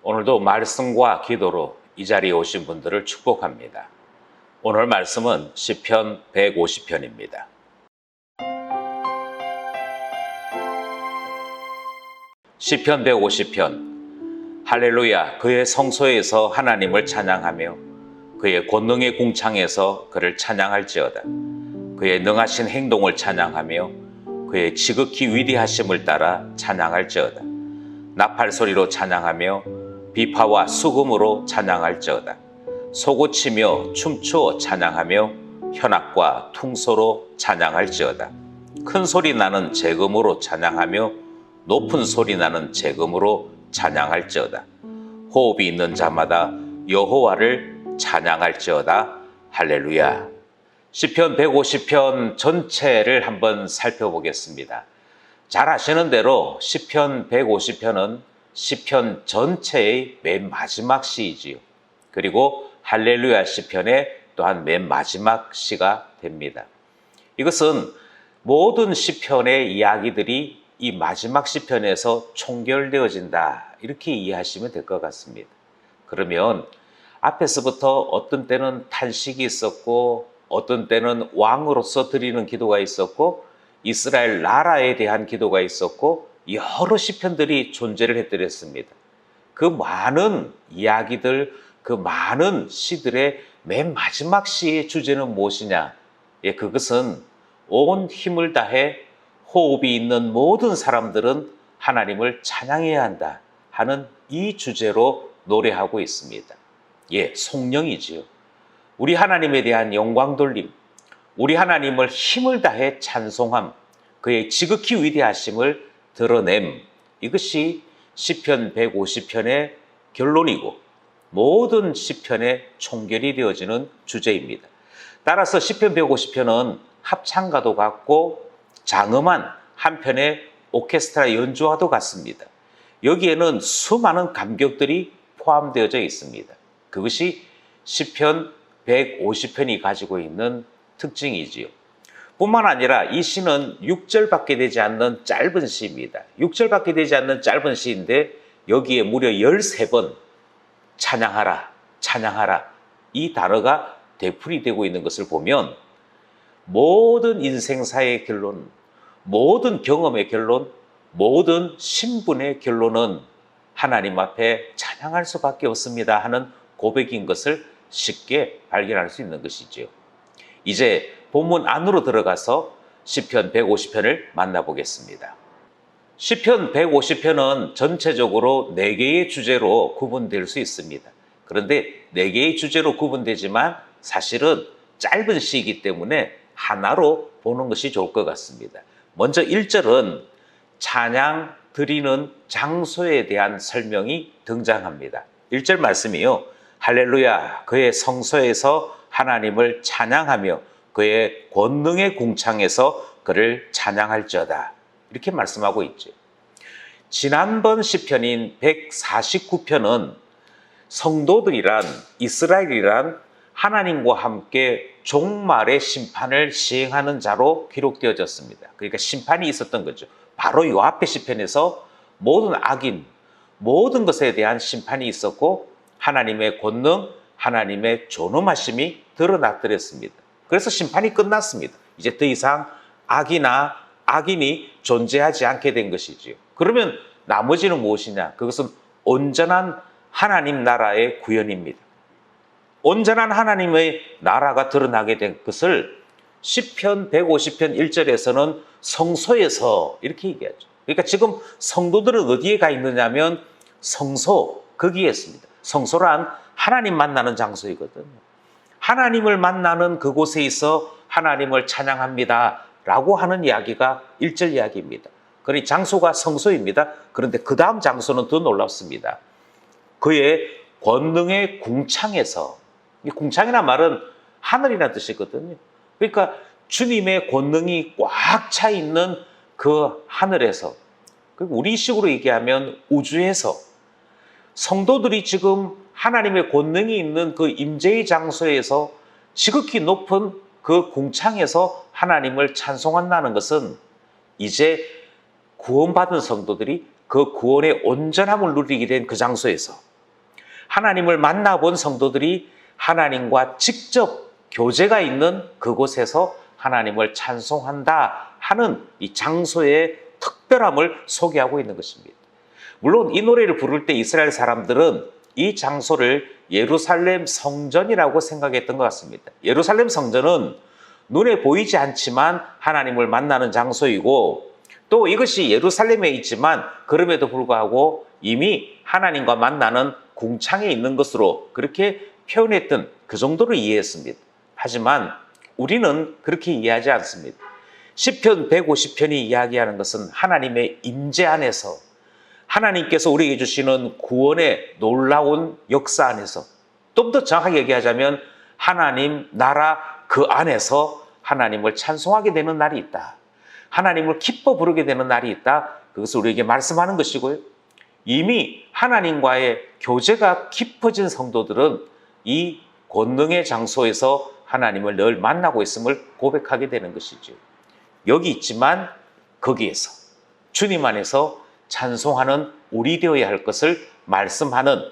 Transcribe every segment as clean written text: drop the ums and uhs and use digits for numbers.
오늘도 말씀과 기도로 이 자리에 오신 분들을 축복합니다. 오늘 말씀은 시편 150편입니다. 시편 150편. 할렐루야, 그의 성소에서 하나님을 찬양하며 그의 권능의 궁창에서 그를 찬양할지어다. 그의 능하신 행동을 찬양하며 그의 지극히 위대하심을 따라 찬양할지어다. 나팔소리로 찬양하며 비파와 수금으로 찬양할지어다. 소고치며 춤추어 찬양하며 현악과 퉁소로 찬양할지어다. 큰 소리 나는 재금으로 찬양하며 높은 소리 나는 재금으로 찬양할지어다. 호흡이 있는 자마다 여호와를 찬양할지어다. 할렐루야. 시편 150편 전체를 한번 살펴보겠습니다. 잘 아시는 대로 시편 150편은 시편 전체의 맨 마지막 시이지요. 그리고 할렐루야 시편의 또한 맨 마지막 시가 됩니다. 이것은 모든 시편의 이야기들이 이 마지막 시편에서 총결되어진다, 이렇게 이해하시면 될 것 같습니다. 그러면 앞에서부터 어떤 때는 탄식이 있었고 어떤 때는 왕으로서 드리는 기도가 있었고 이스라엘 나라에 대한 기도가 있었고 여러 시편들이 존재를 해드렸습니다. 그 많은 이야기들, 그 많은 시들의 맨 마지막 시의 주제는 무엇이냐? 그것은 온 힘을 다해 호흡이 있는 모든 사람들은 하나님을 찬양해야 한다 하는 이 주제로 노래하고 있습니다. 송령이지요. 우리 하나님에 대한 영광 돌림, 우리 하나님을 힘을 다해 찬송함, 그의 지극히 위대하심을 드러냄, 이것이 시편 150편의 결론이고 모든 시편의 총결이 되어지는 주제입니다. 따라서 시편 150편은 합창가도 같고 장엄한 한편의 오케스트라 연주와도 같습니다. 여기에는 수많은 감격들이 포함되어져 있습니다. 그것이 시편 150편이 가지고 있는 특징이지요. 뿐만 아니라 이 시는 6절밖에 되지 않는 짧은 시입니다. 6절밖에 되지 않는 짧은 시인데 여기에 무려 13번 찬양하라, 찬양하라, 이 단어가 되풀이되고 있는 것을 보면 모든 인생사의 결론, 모든 경험의 결론, 모든 신분의 결론은 하나님 앞에 찬양할 수밖에 없습니다 하는 고백인 것을 쉽게 발견할 수 있는 것이죠. 이제 본문 안으로 들어가서 시편 150편을 만나보겠습니다. 시편 150편은 전체적으로 4개의 주제로 구분될 수 있습니다. 그런데 4개의 주제로 구분되지만 사실은 짧은 시이기 때문에 하나로 보는 것이 좋을 것 같습니다. 먼저 1절은 찬양 드리는 장소에 대한 설명이 등장합니다. 1절 말씀이요. 할렐루야, 그의 성소에서 하나님을 찬양하며 그의 권능의 궁창에서 그를 찬양할지어다, 이렇게 말씀하고 있죠. 지난번 시편인 149편은 성도들이란, 이스라엘이란 하나님과 함께 종말의 심판을 시행하는 자로 기록되어졌습니다. 그러니까 심판이 있었던 거죠. 바로 이 앞에 시편에서 모든 악인, 모든 것에 대한 심판이 있었고 하나님의 권능, 하나님의 존엄하심이 드러났더랬습니다. 그래서 심판이 끝났습니다. 이제 더 이상 악이나 악인이 존재하지 않게 된 것이지요. 그러면 나머지는 무엇이냐? 그것은 온전한 하나님 나라의 구현입니다. 온전한 하나님의 나라가 드러나게 된 것을 시편 150편 1절에서는 성소에서 이렇게 얘기하죠. 그러니까 지금 성도들은 어디에 가 있느냐면 성소, 거기에 있습니다. 성소란 하나님 만나는 장소이거든요. 하나님을 만나는 그곳에 있어 하나님을 찬양합니다 라고 하는 이야기가 1절 이야기입니다. 그러니 장소가 성소입니다. 그런데 그 다음 장소는 더 놀랍습니다. 그의 권능의 궁창에서, 이 궁창이란 말은 하늘이라는 뜻이거든요. 그러니까 주님의 권능이 꽉 차 있는 그 하늘에서, 우리식으로 얘기하면 우주에서 성도들이 지금 하나님의 권능이 있는 그 임재의 장소에서 지극히 높은 그 궁창에서 하나님을 찬송한다는 것은 이제 구원받은 성도들이 그 구원의 온전함을 누리게 된 그 장소에서, 하나님을 만나본 성도들이 하나님과 직접 교제가 있는 그곳에서 하나님을 찬송한다 하는 이 장소의 특별함을 소개하고 있는 것입니다. 물론 이 노래를 부를 때 이스라엘 사람들은 이 장소를 예루살렘 성전이라고 생각했던 것 같습니다. 예루살렘 성전은 눈에 보이지 않지만 하나님을 만나는 장소이고, 또 이것이 예루살렘에 있지만 그럼에도 불구하고 이미 하나님과 만나는 궁창에 있는 것으로 그렇게 표현했던, 그 정도로 이해했습니다. 하지만 우리는 그렇게 이해하지 않습니다. 시편 150편이 이야기하는 것은 하나님의 임재 안에서, 하나님께서 우리에게 주시는 구원의 놀라운 역사 안에서, 좀 더 정확하게 얘기하자면 하나님 나라 그 안에서 하나님을 찬송하게 되는 날이 있다. 하나님을 기뻐 부르게 되는 날이 있다. 그것을 우리에게 말씀하는 것이고요. 이미 하나님과의 교제가 깊어진 성도들은 이 권능의 장소에서 하나님을 늘 만나고 있음을 고백하게 되는 것이죠. 여기 있지만 거기에서, 주님 안에서 찬송하는 우리 되어야 할 것을 말씀하는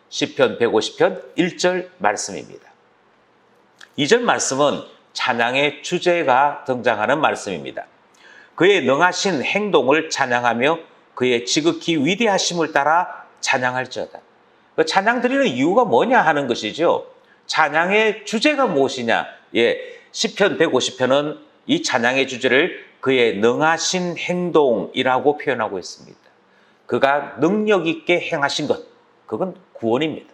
시편 150편 1절 말씀입니다. 2절 말씀은 찬양의 주제가 등장하는 말씀입니다. 그의 능하신 행동을 찬양하며 그의 지극히 위대하심을 따라 찬양할지어다. 그 찬양 드리는 이유가 뭐냐 하는 것이죠. 찬양의 주제가 무엇이냐? 시편 150편은 이 찬양의 주제를 그의 능하신 행동이라고 표현하고 있습니다. 그가 능력 있게 행하신 것, 그건 구원입니다.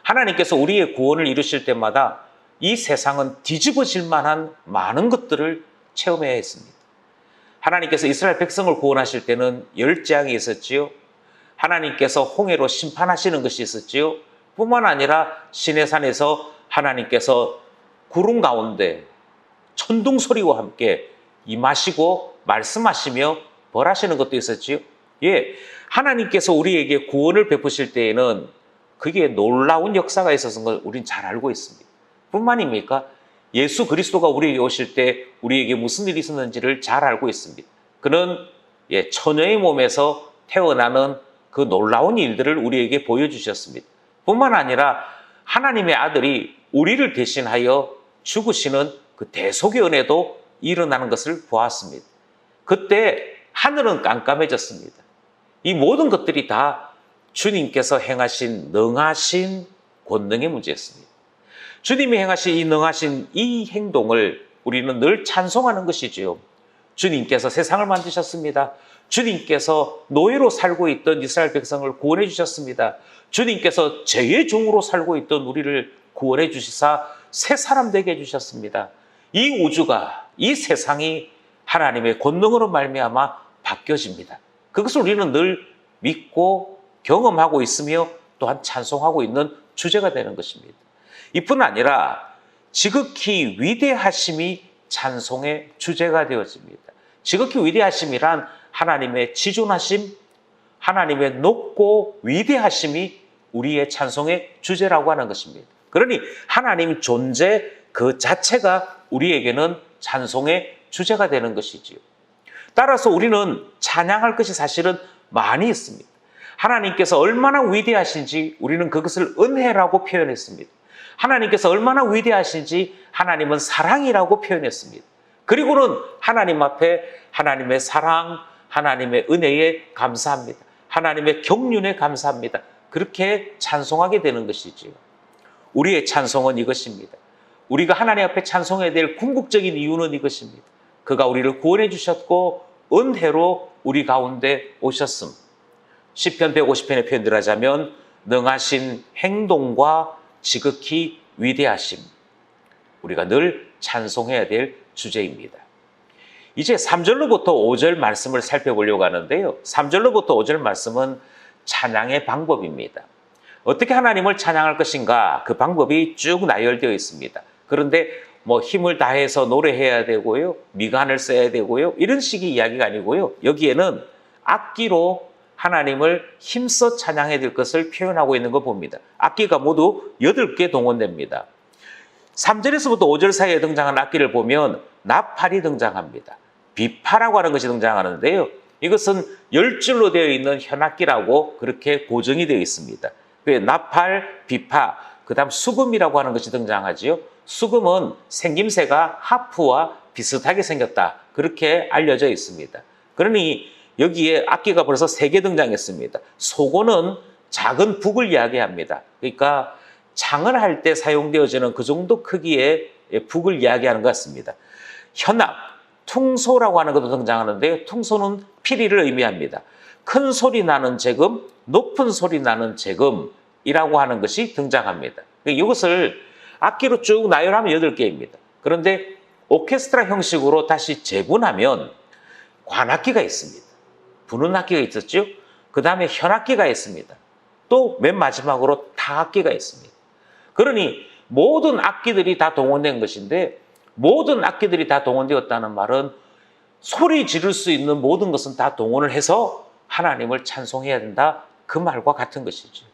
하나님께서 우리의 구원을 이루실 때마다 이 세상은 뒤집어질 만한 많은 것들을 체험해야 했습니다. 하나님께서 이스라엘 백성을 구원하실 때는 열재앙이 있었지요. 하나님께서 홍해로 심판하시는 것이 있었지요. 뿐만 아니라 시내산에서 하나님께서 구름 가운데 천둥 소리와 함께 임하시고 말씀하시며 벌하시는 것도 있었지요. 하나님께서 우리에게 구원을 베푸실 때에는 그게 놀라운 역사가 있었던 걸 우린 잘 알고 있습니다. 뿐만입니까? 예수 그리스도가 우리에게 오실 때 우리에게 무슨 일이 있었는지를 잘 알고 있습니다. 그는 처녀의 몸에서 태어나는 그 놀라운 일들을 우리에게 보여주셨습니다. 뿐만 아니라 하나님의 아들이 우리를 대신하여 죽으시는 그 대속의 은혜도 일어나는 것을 보았습니다. 그때 하늘은 깜깜해졌습니다. 이 모든 것들이 다 주님께서 행하신 능하신 권능의 문제였습니다. 주님이 행하신 이 능하신 이 행동을 우리는 늘 찬송하는 것이지요. 주님께서 세상을 만드셨습니다. 주님께서 노예로 살고 있던 이스라엘 백성을 구원해 주셨습니다. 주님께서 죄의 종으로 살고 있던 우리를 구원해 주시사 새 사람 되게 해주셨습니다. 이 우주가, 이 세상이 하나님의 권능으로 말미암아 바뀌어집니다. 그것을 우리는 늘 믿고 경험하고 있으며 또한 찬송하고 있는 주제가 되는 것입니다. 이뿐 아니라 지극히 위대하심이 찬송의 주제가 되어집니다. 지극히 위대하심이란 하나님의 지존하심, 하나님의 높고 위대하심이 우리의 찬송의 주제라고 하는 것입니다. 그러니 하나님 존재 그 자체가 우리에게는 찬송의 주제가 되는 것이지요. 따라서 우리는 찬양할 것이 사실은 많이 있습니다. 하나님께서 얼마나 위대하신지 우리는 그것을 은혜라고 표현했습니다. 하나님께서 얼마나 위대하신지 하나님은 사랑이라고 표현했습니다. 그리고는 하나님 앞에 하나님의 사랑, 하나님의 은혜에 감사합니다. 하나님의 경륜에 감사합니다. 그렇게 찬송하게 되는 것이지요. 우리의 찬송은 이것입니다. 우리가 하나님 앞에 찬송해야 될 궁극적인 이유는 이것입니다. 그가 우리를 구원해 주셨고 은혜로 우리 가운데 오셨음. 시편 150편의 표현들 하자면 능하신 행동과 지극히 위대하심. 우리가 늘 찬송해야 될 주제입니다. 이제 3절로부터 5절 말씀을 살펴보려고 하는데요. 3절로부터 5절 말씀은 찬양의 방법입니다. 어떻게 하나님을 찬양할 것인가, 그 방법이 쭉 나열되어 있습니다. 그런데 힘을 다해서 노래해야 되고요, 미간을 써야 되고요, 이런 식의 이야기가 아니고요. 여기에는 악기로 하나님을 힘써 찬양해야 될 것을 표현하고 있는 거 봅니다. 악기가 모두 8개 동원됩니다. 3절에서부터 5절 사이에 등장하는 악기를 보면 나팔이 등장합니다. 비파라고 하는 것이 등장하는데요. 이것은 10줄로 되어 있는 현악기라고 그렇게 고정이 되어 있습니다. 그 나팔, 비파, 그 다음 수금이라고 하는 것이 등장하지요. 수금은 생김새가 하프와 비슷하게 생겼다. 그렇게 알려져 있습니다. 그러니 여기에 악기가 벌써 3개 등장했습니다. 소고는 작은 북을 이야기합니다. 그러니까 창을 할 때 사용되어지는 그 정도 크기의 북을 이야기하는 것 같습니다. 현악, 퉁소라고 하는 것도 등장하는데 퉁소는 피리를 의미합니다. 큰 소리 나는 재금, 높은 소리 나는 재금이라고 하는 것이 등장합니다. 이것을 악기로 쭉 나열하면 8개입니다. 그런데 오케스트라 형식으로 다시 재분하면 관악기가 있습니다. 부는 악기가 있었죠. 그 다음에 현악기가 있습니다. 또 맨 마지막으로 타악기가 있습니다. 그러니 모든 악기들이 다 동원된 것인데 모든 악기들이 다 동원되었다는 말은 소리 지를 수 있는 모든 것은 다 동원을 해서 하나님을 찬송해야 된다. 그 말과 같은 것이죠.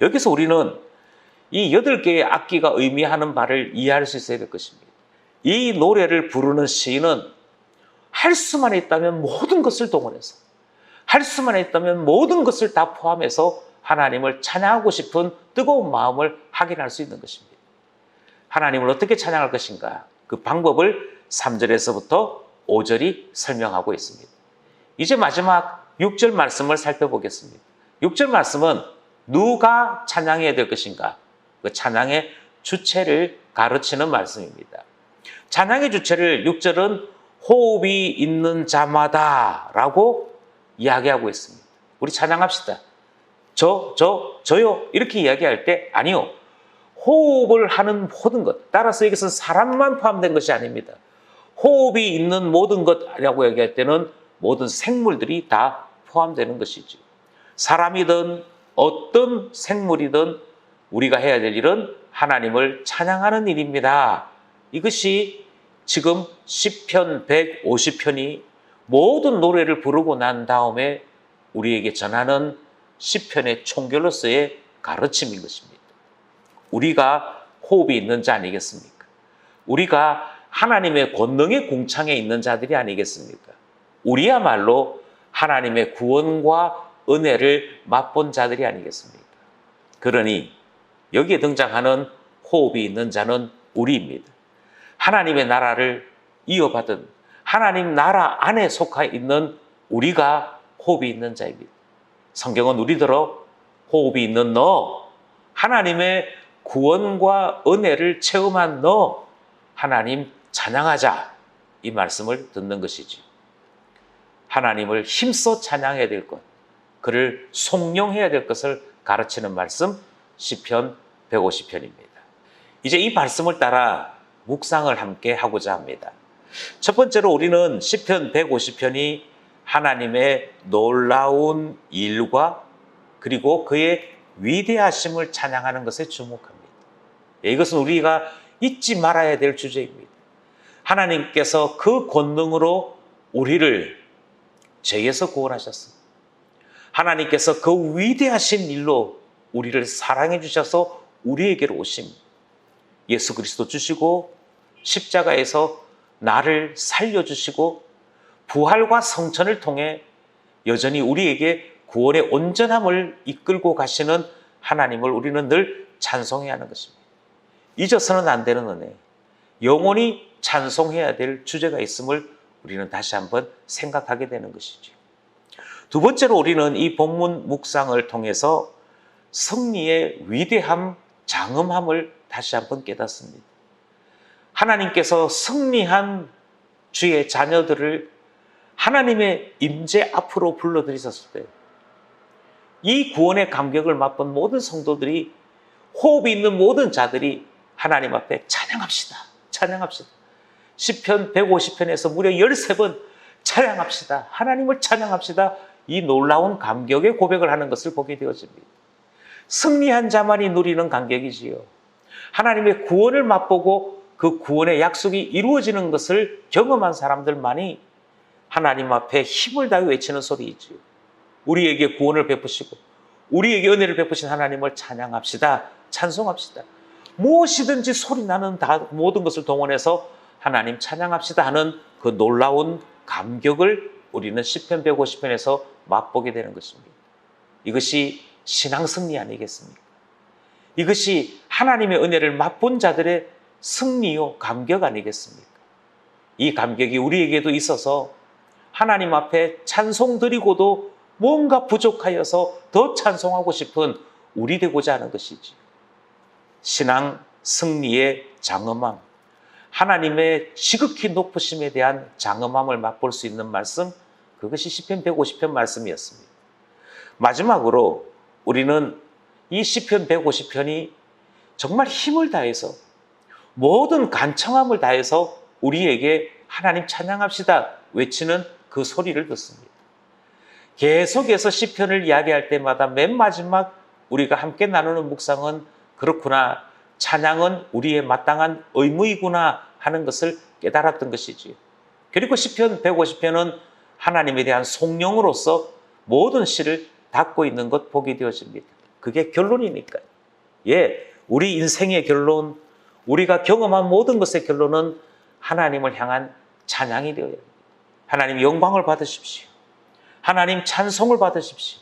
여기서 우리는 이 8개의 악기가 의미하는 바를 이해할 수 있어야 될 것입니다. 이 노래를 부르는 시인은 할 수만 있다면 모든 것을 동원해서 할 수만 있다면 모든 것을 다 포함해서 하나님을 찬양하고 싶은 뜨거운 마음을 확인할 수 있는 것입니다. 하나님을 어떻게 찬양할 것인가? 그 방법을 3절에서부터 5절이 설명하고 있습니다. 이제 마지막 6절 말씀을 살펴보겠습니다. 6절 말씀은 누가 찬양해야 될 것인가? 그 찬양의 주체를 가르치는 말씀입니다. 찬양의 주체를 6절은 호흡이 있는 자마다라고 이야기하고 있습니다. 우리 찬양합시다. 저요 이렇게 이야기할 때 아니요. 호흡을 하는 모든 것. 따라서 여기서 사람만 포함된 것이 아닙니다. 호흡이 있는 모든 것이라고 얘기할 때는 모든 생물들이 다 포함되는 것이죠. 사람이든 어떤 생물이든 우리가 해야 될 일은 하나님을 찬양하는 일입니다. 이것이 지금 시편 150편이 모든 노래를 부르고 난 다음에 우리에게 전하는 시편의 총결로서의 가르침인 것입니다. 우리가 호흡이 있는 자 아니겠습니까? 우리가 하나님의 권능의 궁창에 있는 자들이 아니겠습니까? 우리야말로 하나님의 구원과 은혜를 맛본 자들이 아니겠습니까? 그러니 여기에 등장하는 호흡이 있는 자는 우리입니다. 하나님의 나라를 이어받은 하나님 나라 안에 속해 있는 우리가 호흡이 있는 자입니다. 성경은 우리더러 호흡이 있는 너, 하나님의 구원과 은혜를 체험한 너, 하나님 찬양하자, 이 말씀을 듣는 것이지. 하나님을 힘써 찬양해야 될 것, 그를 송영해야 될 것을 가르치는 말씀 시편 150편입니다. 이제 이 말씀을 따라 묵상을 함께 하고자 합니다. 첫 번째로 우리는 시편 150편이 하나님의 놀라운 일과 그리고 그의 위대하심을 찬양하는 것에 주목합니다. 이것은 우리가 잊지 말아야 될 주제입니다. 하나님께서 그 권능으로 우리를 죄에서 구원하셨습니다. 하나님께서 그 위대하신 일로 우리를 사랑해 주셔서 우리에게로 오심. 예수 그리스도 주시고 십자가에서 나를 살려주시고 부활과 성천을 통해 여전히 우리에게 구원의 온전함을 이끌고 가시는 하나님을 우리는 늘 찬송해야 하는 것입니다. 잊어서는 안 되는 은혜, 영원히 찬송해야 될 주제가 있음을 우리는 다시 한번 생각하게 되는 것이죠. 두 번째로 우리는 이 본문 묵상을 통해서 승리의 위대함, 장엄함을 다시 한번 깨닫습니다. 하나님께서 승리한 주의 자녀들을 하나님의 임재 앞으로 불러들이셨을 때 이 구원의 감격을 맛본 모든 성도들이, 호흡이 있는 모든 자들이 하나님 앞에 찬양합시다. 찬양합시다. 시편 150편에서 무려 13번 찬양합시다. 하나님을 찬양합시다. 이 놀라운 감격의 고백을 하는 것을 보게 되어집니다. 승리한 자만이 누리는 감격이지요. 하나님의 구원을 맛보고 그 구원의 약속이 이루어지는 것을 경험한 사람들만이 하나님 앞에 힘을 다해 외치는 소리이지요. 우리에게 구원을 베푸시고 우리에게 은혜를 베푸신 하나님을 찬양합시다. 찬송합시다. 무엇이든지 소리나는 모든 것을 동원해서 하나님 찬양합시다 하는 그 놀라운 감격을 우리는 시편 150편에서 맛보게 되는 것입니다. 이것이 신앙 승리 아니겠습니까? 이것이 하나님의 은혜를 맛본 자들의 승리요 감격 아니겠습니까? 이 감격이 우리에게도 있어서 하나님 앞에 찬송 드리고도 뭔가 부족하여서 더 찬송하고 싶은 우리 되고자 하는 것이지. 신앙 승리의 장엄함, 하나님의 지극히 높으심에 대한 장엄함을 맛볼 수 있는 말씀, 그것이 시편 150편 말씀이었습니다. 마지막으로 우리는 이 시편 150편이 정말 힘을 다해서 모든 간청함을 다해서 우리에게 하나님 찬양합시다 외치는 그 소리를 듣습니다. 계속해서 시편을 이야기할 때마다 맨 마지막 우리가 함께 나누는 묵상은 그렇구나, 찬양은 우리의 마땅한 의무이구나 하는 것을 깨달았던 것이지요. 그리고 시편 150편은 하나님에 대한 송영으로서 모든 시를 닫고 있는 것 보게 되어집니다. 그게 결론이니까요. 우리 인생의 결론, 우리가 경험한 모든 것의 결론은 하나님을 향한 찬양이 되어야 합니다. 하나님 영광을 받으십시오. 하나님 찬송을 받으십시오.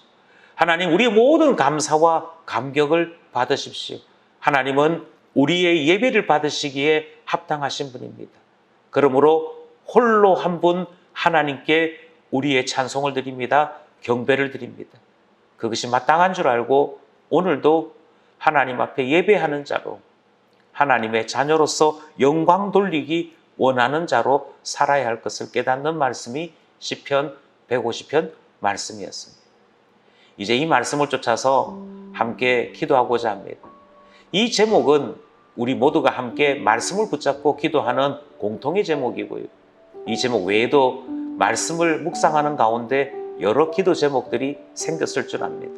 하나님 우리의 모든 감사와 감격을 받으십시오. 하나님은 우리의 예배를 받으시기에 합당하신 분입니다. 그러므로 홀로 한 분 하나님께 우리의 찬송을 드립니다. 경배를 드립니다. 그것이 마땅한 줄 알고 오늘도 하나님 앞에 예배하는 자로, 하나님의 자녀로서 영광 돌리기 원하는 자로 살아야 할 것을 깨닫는 말씀이 시편 150편 말씀이었습니다. 이제 이 말씀을 쫓아서 함께 기도하고자 합니다. 이 제목은 우리 모두가 함께 말씀을 붙잡고 기도하는 공통의 제목이고요. 이 제목 외에도 말씀을 묵상하는 가운데 여러 기도 제목들이 생겼을 줄 압니다.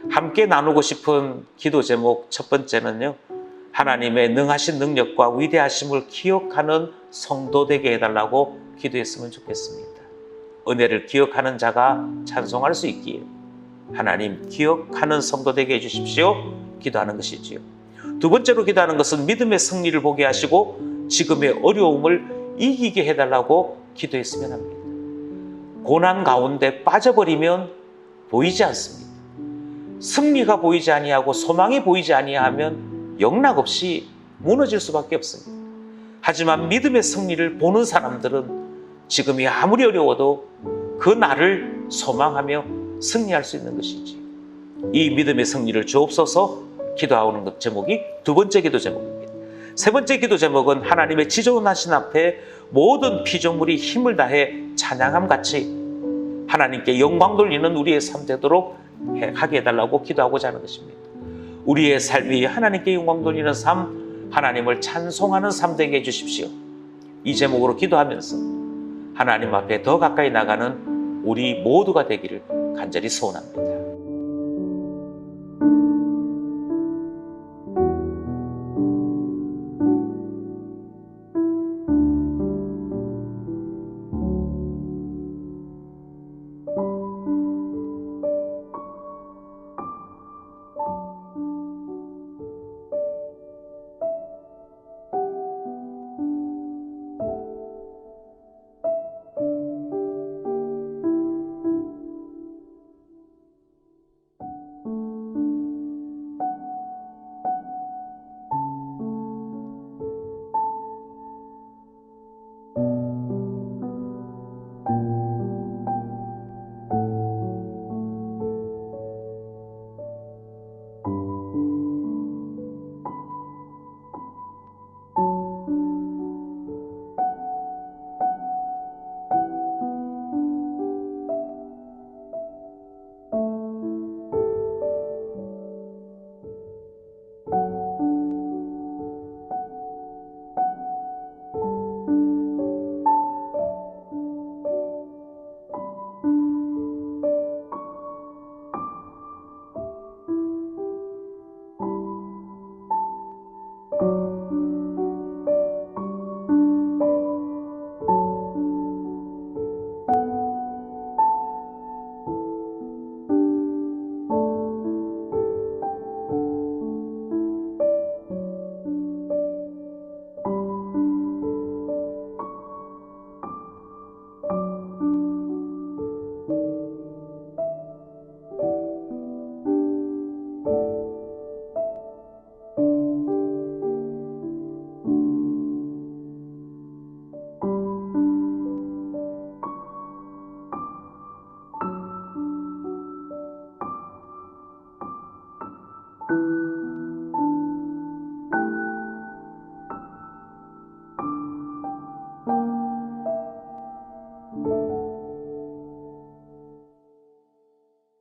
함께 나누고 싶은 기도 제목 첫 번째는요, 하나님의 능하신 능력과 위대하심을 기억하는 성도 되게 해달라고 기도했으면 좋겠습니다. 은혜를 기억하는 자가 찬송할 수 있기에 하나님 기억하는 성도 되게 해주십시오. 기도하는 것이지요. 두 번째로 기도하는 것은 믿음의 승리를 보게 하시고 지금의 어려움을 이기게 해달라고 기도했으면 합니다. 고난 가운데 빠져버리면 보이지 않습니다. 승리가 보이지 아니하고 소망이 보이지 아니하면 영락없이 무너질 수밖에 없습니다. 하지만 믿음의 승리를 보는 사람들은 지금이 아무리 어려워도 그 날을 소망하며 승리할 수 있는 것이지. 이 믿음의 승리를 주옵소서 기도하는 것 제목이 두 번째 기도 제목입니다. 세 번째 기도 제목은 하나님의 지존하신 앞에 모든 피조물이 힘을 다해 찬양함 같이 하나님께 영광 돌리는 우리의 삶 되도록 하게 해달라고 기도하고자 하는 것입니다. 우리의 삶이 하나님께 영광 돌리는 삶, 하나님을 찬송하는 삶 되게 해주십시오. 이 제목으로 기도하면서 하나님 앞에 더 가까이 나가는 우리 모두가 되기를 간절히 소원합니다.